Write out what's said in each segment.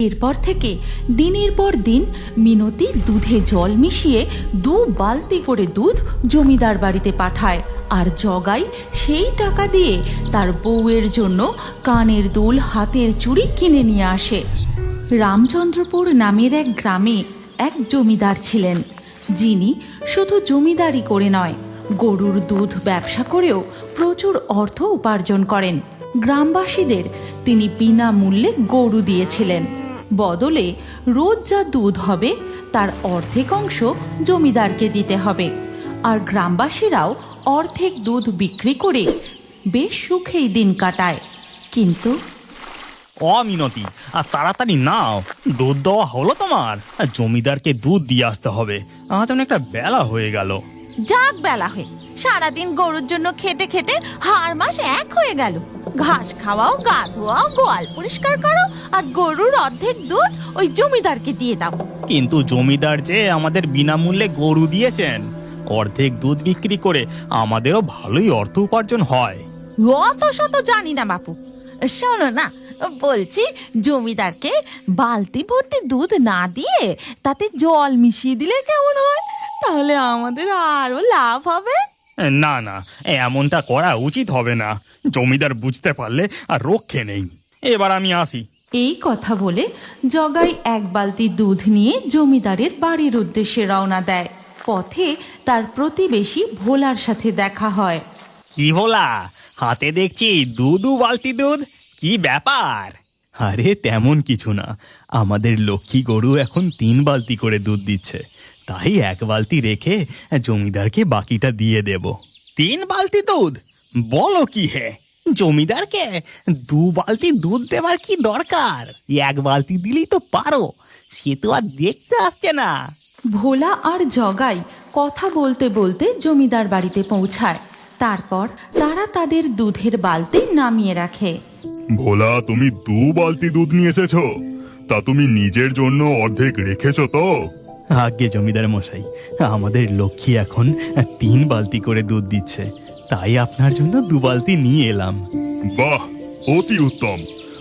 এরপর থেকে দিনের পর দিন মিনতি দুধে জল মিশিয়ে 2 বালতি করে দুধ জমিদার বাড়িতে পাঠায়, আর জগাই সেই টাকা দিয়ে তার বউয়ের জন্য কানের দুল, হাতের চুড়ি কিনে নিয়ে আসে। রামচন্দ্রপুর নামের এক গ্রামে এক জমিদার ছিলেন, যিনি শুধু জমিদারি করে নয়, গরুর দুধ ব্যবসা করেও প্রচুর অর্থ উপার্জন করেন। গ্রামবাসীদের তিনি বিনামূল্যে গরু দিয়েছিলেন। বদলে রোজ যা দুধ হবে তার অর্ধেক অংশ জমিদারকে দিতে হবে, আর গ্রামবাসীরাও অর্ধেক দুধ বিক্রি করে বেশ সুখেই দিন কাটায়। কিন্তু মিনতি, আর তাড়াতাড়ি নাও, দুধ দেওয়া হলো তোমার। জমিদারকে দুধ দিয়ে আসতে হবে, আজ অনেকটা বেলা হয়ে গেল। যাক বেলা হয়ে, সারাদিন গরুর জন্য খেটে খেটে হাড় মাস এক হয়ে গেল। ঘাস খাওয়াও, গা ধোয়াও, গোয়াল পরিষ্কার করো, আর গরুর অর্ধেক দুধ ওই জমিদারকে দিয়ে দাও। কিন্তু জমিদার যে আমাদের বিনামূল্যে গরু দিয়েছেন, অর্ধেক দুধ বিক্রি করে আমাদেরও ভালোই অর্থ উপার্জন হয়। অত শত জানি না বাপু, শোনো না, বলছি জমিদারকে বালতি ভর্তি দুধ না দিয়ে তাতে জল মিশিয়ে দিলে কেমন হয়? তাহলে আমাদের আরো লাভ হবে। না না, এমনটা করা উচিত হবে না। জমিদার বুঝতে পারলে আর রক্ষে নেই। এবার আমি আসি। এই কথা বলে জগাই 1 বালতি দুধ নিয়ে জমিদারের বাড়ির উদ্দেশ্যে রওনা দেয়। পথে তার প্রতিবেশী ভোলার সাথে দেখা হয়। কি ভোলা, হাতে দেখছি 2 বালতি দুধ, কি ব্যাপার? আরে তেমন কিছু না, আমাদের লক্ষ্মী গরু এখন 3 বালতি করে দুধ দিচ্ছে, তাই 1 বালতি রেখে জমিদারকে বাকিটা দিয়ে দেব। 3 বালতি দুধ? বলো কি হে, জমিদারকে 2 বালতি দুধ দেবার কি দরকার? 1 বালতি দিলেই তো পারো, সে তো আর দেখতে আসছে না। ভোলা আর জগাই কথা বলতে বলতে জমিদার বাড়িতে পৌঁছায়। তারপর তারা তাদের দুধের বালতি নামিয়ে রাখে। ভোলা, তুমি 2 বালতি দুধ নিয়ে এসেছো, তা তুমি নিজের জন্য অর্ধেক রেখেছো তো? আগে জমিদার মশাই, আমাদের লক্ষ্মী এখন 3 বালতি করে দুধ দিচ্ছে, তাই আপনার জন্য 2 বালতি নিয়ে এলাম। বাহ, অতি উত্তম।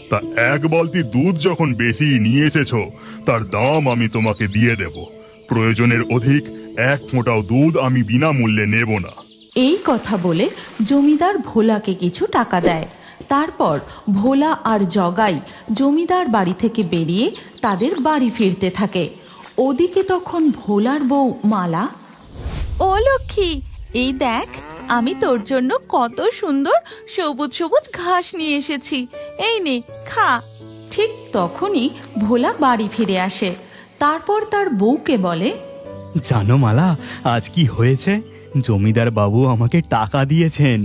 তা 1 বালতি দুধ যখন বেশি নিয়ে এসেছো, তার দাম আমি তোমাকে দিয়ে দেব। প্রয়োজনের অধিক 1 ফোঁটাও দুধ আমি বিনামূল্যে নেব না। এই কথা বলে জমিদার ভোলাকে কিছু টাকা দেয়। তারপর ভোলা আর জগাই জমিদার বাড়ি থেকে বেরিয়ে তাদের বাড়ি ফিরতে থাকে। ওদিকে তখন ভোলার বউ মালা, ও লক্ষ্মী, এই দেখ, আমি তোর জন্য কত সুন্দর সবুজ সবুজ ঘাস নিয়ে এসেছি, এই নে খা। ঠিক তখনই ভোলা বাড়ি ফিরে আসে। তারপর তার বউকে বলে, জানো মালা, আজ কি হয়েছে? জমিদার বাবু আমাকে টাকা দিয়েছেন,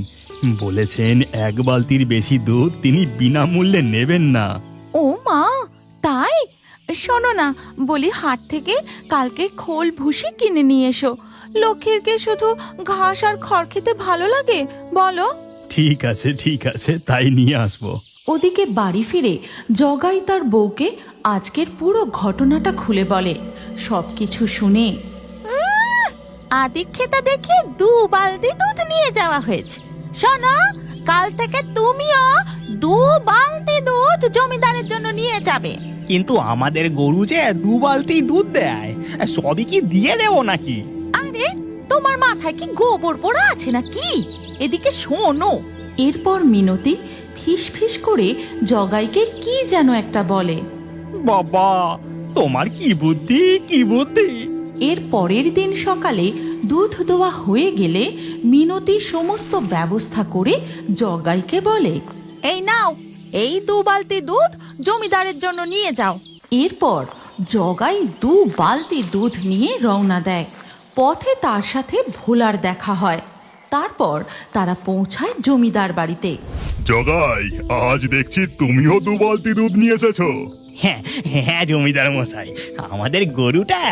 বলেছেন 1 বালতির বেশি দুধ তিনি বিনামূল্যে নেবেন না। ও মা, তাই? শোনো না, বলি হাট থেকে কালকে খোল ভুসি কিনে নিয়ে এসো। লক্ষ্মীরকে শুধু ঘাস আর খড় খেতে ভালো লাগে বলো? ঠিক আছে ঠিক আছে, তাই নিয়ে আসবো। ওদিকে বাড়ি ফিরে জগাই তার বউকে আজকের পুরো ঘটনাটা খুলে বলে। সবকিছু শুনে আদিক্ষেতা দেখে 2 বালতি দুধ নিয়ে যাওয়া হয়েছে। শোনো, কাল থেকে তুমিও 2 বালতি দুধ জমিদারের জন্য নিয়ে যাবে। কিন্তু আমাদের গরু যে 2 বালতি দুধ দেয়, সবই কি দিয়ে দেবো নাকি? আরে, তোমার মাথায় কি গোবর পোড়া আছে নাকি? এদিকে শোনো। এরপর মিনতি ফিস ফিস করে জগাইকে কি যেন একটা বলে। বাবা, তোমার কি বুদ্ধি, কি বুদ্ধি! এর পরের দিন সকালে দুধ দোয়া হয়ে গেলে মিনতি সমস্ত ব্যবস্থা করে জগাইকে বলে, এই নাও, এই 2 বালতি দুধ জমিদারের জন্য নিয়ে যাও। এরপর জগাই 2 বালতি দুধ নিয়ে রওনা দেয়। পথে তার সাথে ভোলার দেখা হয়। তারপর তারা পৌঁছায় জমিদার বাড়িতে। জগাই, আজ দেখছি তুমিও 2 বালতি দুধ নিয়ে এসেছো। হ্যাঁ হ্যাঁ জমিদার মশাই, আমাদের গরুটা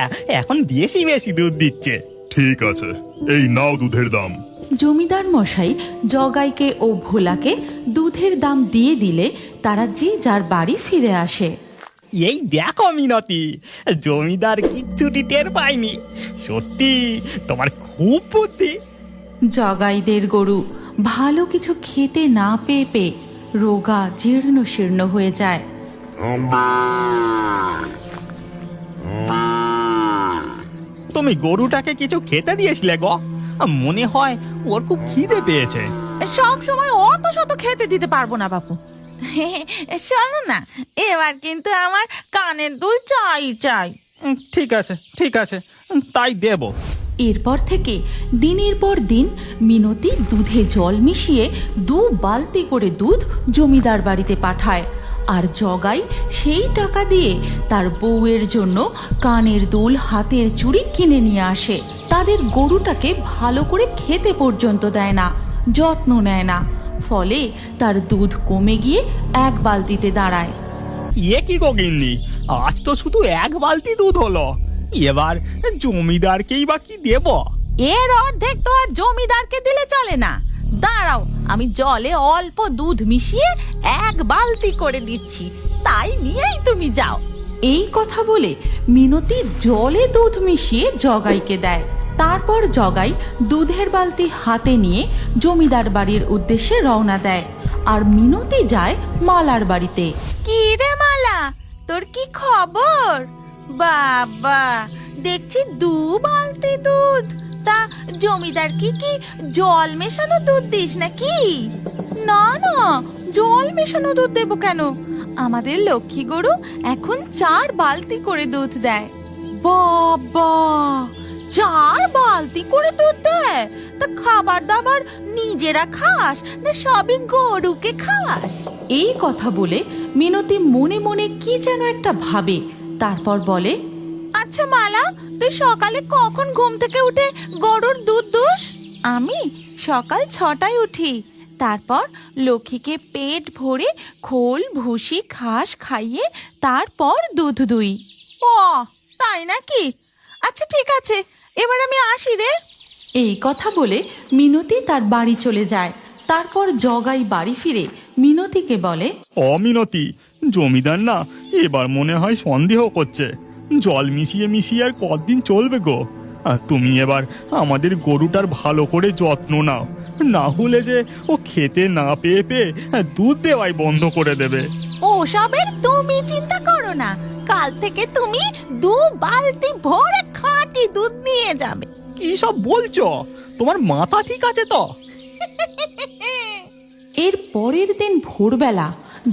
এখন বেশি বেশি দুধ দিচ্ছে। ঠিক আছে, এই নাও দুধের দাম। জমিদার মশাই জগাইকে ও ভোলাকে দুধের দাম দিয়ে দিলে তারা যে যার বাড়ি ফিরে আসে। এই দেখো মিনতি, জমিদার কিচ্ছুটি টের পায়নি। সত্যি তোমার খুব বুদ্ধি। জগাইদের গরু ভালো কিছু খেতে না পেয়ে পেয়ে রোগা জীর্ণ শীর্ণ হয়ে যায়। তুমি গরুটাকে কিছু খেতে দিয়েছিলে গো? মনে হয় ওর খুব খিদে পেয়েছে। সব সময় অত শত খেতে দিতে পারবো না বাপু। শোনো না, এবার কিন্তু আমার কানের দুল চাই চাই। ঠিক আছে ঠিক আছে, তাই দেব। এরপর থেকে দিনের পর দিন মিনতি দুধে জল মিশিয়ে 2 বালতি করে দুধ জমিদার বাড়িতে পাঠায়। আর জগাই সেই টাকা দিয়ে তার বউয়ের জন্য কানের দুল, হাতের চুড়ি কিনে নিয়ে আসে। তাদের গরুটাকে ভালো করে খেতে পর্যন্ত দেয় না, যত্ন নেয় না। ফলে তার দুধ কমে গিয়ে 1 বালতিতে দাঁড়ায়। এ কি গো গিন্নি, আজ তো শুধু 1 বালতি দুধ হলো, এবার জমিদারকেই বা কি দেব? এর অর্ধেক তো আর জমিদারকে দিলে চলে না। দাঁড়াও, আমি জলে অল্প দুধ মিশিয়ে 1 বালতি করে দিচ্ছি, তাই নিয়েই তুমি যাও। এই কথা বলে মিনতি জলে দুধ মিশিয়ে জগাইকে দেয়। তারপর জগাই দুধের বালতি হাতে নিয়ে জমিদার বাড়ির উদ্দেশ্যে রওনা দেয়। আর মিনতি যায় মালার বাড়িতে। কি রে মালা, তোর কি খবর? বাবা, দেখছি 2 বালতি দুধ। তা জমিদার কি জল মেশানো দুধ দিস নাকি? না না, জল মেশানো দুধ দেবো কেন? আমাদের লক্ষ্মী গরু এখন 4 বালতি করে দুধ দেয়। বাবা, 4 বালতি করে দুধ দেয়? তা খাবার দাবার নিজেরা খাস না সবই গরুকে খাওয়াস? এই কথা বলে মিনতি মনে মনে কি যেন একটা ভাবে। তারপর বলে, আচ্ছা মালা, তুই সকালে কখন ঘুম থেকে উঠে গরুর দুধ দুস? আমি সকাল 6টায় উঠি। তারপর লক্ষ্মীকে পেট ভরে খোল, ভুসি, ঘাস খাইয়ে তারপর দুধ দুই। ও তাই নাকি? আচ্ছা ঠিক আছে, এবার আমি আসি রে। এই কথা বলে মিনতি তার বাড়ি চলে যায়। তারপর জগাই বাড়ি ফিরে মিনতিকে বলে, অমিনতি, জমিদার না এবার মনে হয় সন্দেহ করছে। জল মিশিয়ে মিশিয়ে আর কতদিন চলবে গো? আর তুমি এবার আমাদের গরুটার ভালো করে যত্ন নাও, না হলে যে ও খেতে না পেয়ে পেয়ে দুধ দেওয়াই বন্ধ করে দেবে। ওসবের তুমি চিন্তা করো না, কাল থেকে তুমি 2 বালতি ভরে খাঁটি দুধ নিয়ে যাবে। কি সব বলছো? তোমার মাথা ঠিক আছে তো? এর পরের দিন ভোরবেলা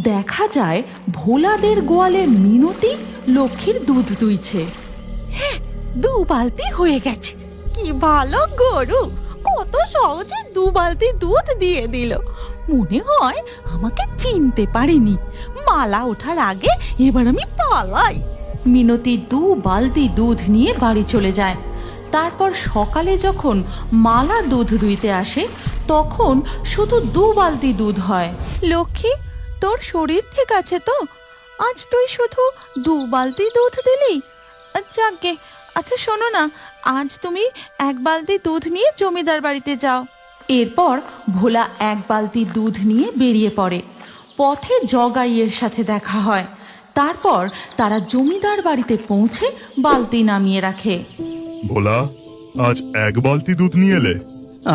দেখা যায় ভোলাদের গোয়ালে মিনতি লক্ষ্মীর দুধ দুইছে। হ্যাঁ, 2 বালতি হয়ে গেছে। কি ভালো গরু, কত সহজে 2 বালতি দুধ দিয়ে দিল। মনে হয় আমাকে চিনতে পারেনি। মালা ওঠার আগে এবার আমি পালাই। মিনতি 2 বালতি দুধ নিয়ে বাড়ি চলে যায়। তারপর সকালে যখন মালা দুধ দুইতে আসে তখন শুধু 2 বালতি দুধ হয়। লক্ষ্মী, তোর শরীর ঠিক আছে তো? আজ তুই শুধু 2 বালতি দুধ দিলি? যাকে, আচ্ছা শোনো না, আজ তুমি 1 বালতি দুধ নিয়ে জমিদার বাড়িতে যাও। এরপর ভোলা 1 বালতি দুধ নিয়ে বেরিয়ে পড়ে। পথে জগাইয়ের সাথে দেখা হয়। তারপর তারা জমিদার বাড়িতে পৌঁছে বালতি নামিয়ে রাখে। ভোলা, আজ 1 বালতি দুধ নিয়ে এলে?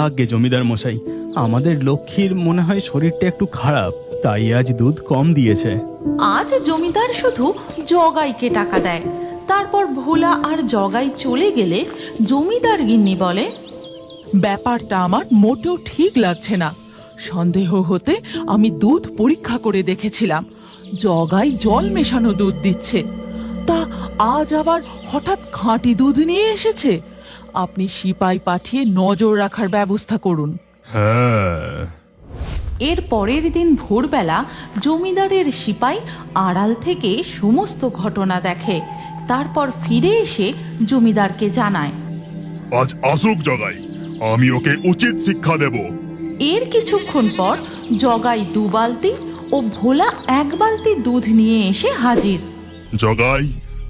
আগে জমিদার মশাই, আমাদের লক্ষ্মীর মনে হয় শরীরটা একটু খারাপ, তাই আজ দুধ কম দিয়েছে। আজ জমিদার শুধু জগাইকে টাকা দেয়। তারপর ভোলা আর জগাই চলে গেলে জমিদার গিন্নি বলে, ব্যাপারটা আমার মোটেও ঠিক লাগছে না। সন্দেহ হতে আমি দুধ পরীক্ষা করে দেখেছিলাম, জগাই জল মেশানো দুধ দিচ্ছে। তা আজ আবার হঠাৎ খাঁটি দুধ নিয়ে এসেছে। আপনি সিপাই পাঠিয়ে নজর রাখার ব্যবস্থা করুন। হ্যাঁ। এর পরের দিন ভোরবেলা জমিদারের সিপাই আড়াল থেকে সমস্ত ঘটনা দেখে। তারপর ফিরে এসে জমিদারকে জানায়, আজ আসুক জগাই, আমি ওকে উচিত শিক্ষা দেব। এর কিছুক্ষণ পর জগাই 2 বালতি ও ভোলা 1 বালতি দুধ নিয়ে এসে হাজির। জগাই,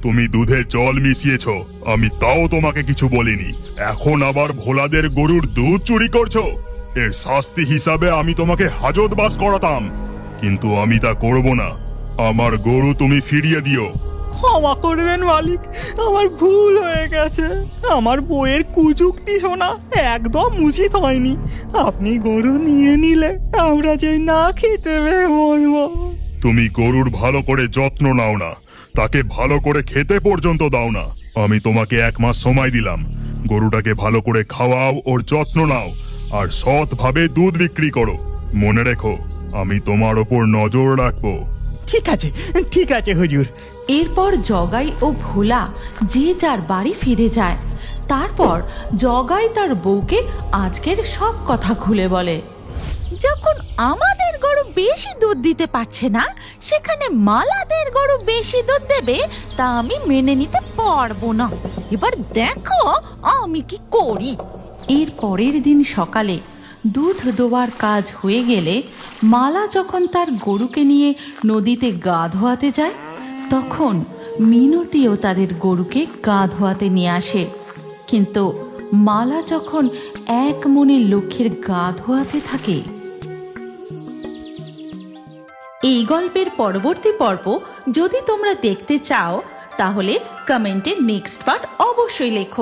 তুমি দুধে জল মিশিয়েছ, আমি তাও তোমাকে কিছু বলিনি। এখন আবার ভোলাদের গরুর দুধ চুরি করছো। এর শাস্তি হিসাবে আমি তোমাকে হাজতবাস করাতাম, কিন্তু আমি তা করব না। আমার গরু তুমি ফিরিয়ে দিও। ক্ষমা করবেন মালিক, আমার ভুল হয়ে গেছে। আমার বইয়ের কুযুক্তি শোনা একদম উচিত হয়নি। আপনি গরু নিয়ে নিলে আমরা যে না খেতে পেয়ে মরবো। তুমি গরুর ভালো করে যত্ন নাও না, তাকে ভালো করে খেতে পর্যন্ত দাও না। আমি তোমাকে 1 মাস সময় দিলাম। গরুটাকে ভালো করে খাওয়াও, ওর যত্ন নাও, আর সৎভাবে দুধ বিক্রি করো। মনে রেখো, আমি তোমার ওপর নজর রাখবো। ঠিক আছে হুজুর। এরপর জগাই ও ভোলা যে যার বাড়ি ফিরে যায়। তারপর জগাই তার বউকে আজকের সব কথা খুলে বলে। যখন আমাদের গরু বেশি দুধ দিতে পারছে না, সেখানে মালাদের গরু বেশি দুধ দেবে, তা আমি মেনে নিতে পারবো না। এবার দেখো আমি কি করি। এর পরের দিন সকালে দুধ দোয়ার কাজ হয়ে গেলে মালা যখন তার গরুকে নিয়ে নদীতে গা ধোয়াতে যায়, তখন মিনতিও তাদের গরুকে গা ধোয়াতে নিয়ে আসে। কিন্তু মালা যখন এক মনে লক্ষ্যের গা ধোয়াতে থাকে। এই গল্পের পরবর্তী পর্ব যদি তোমরা দেখতে চাও, তাহলে কমেন্টে নেক্সট পার্ট অবশ্যই লেখো।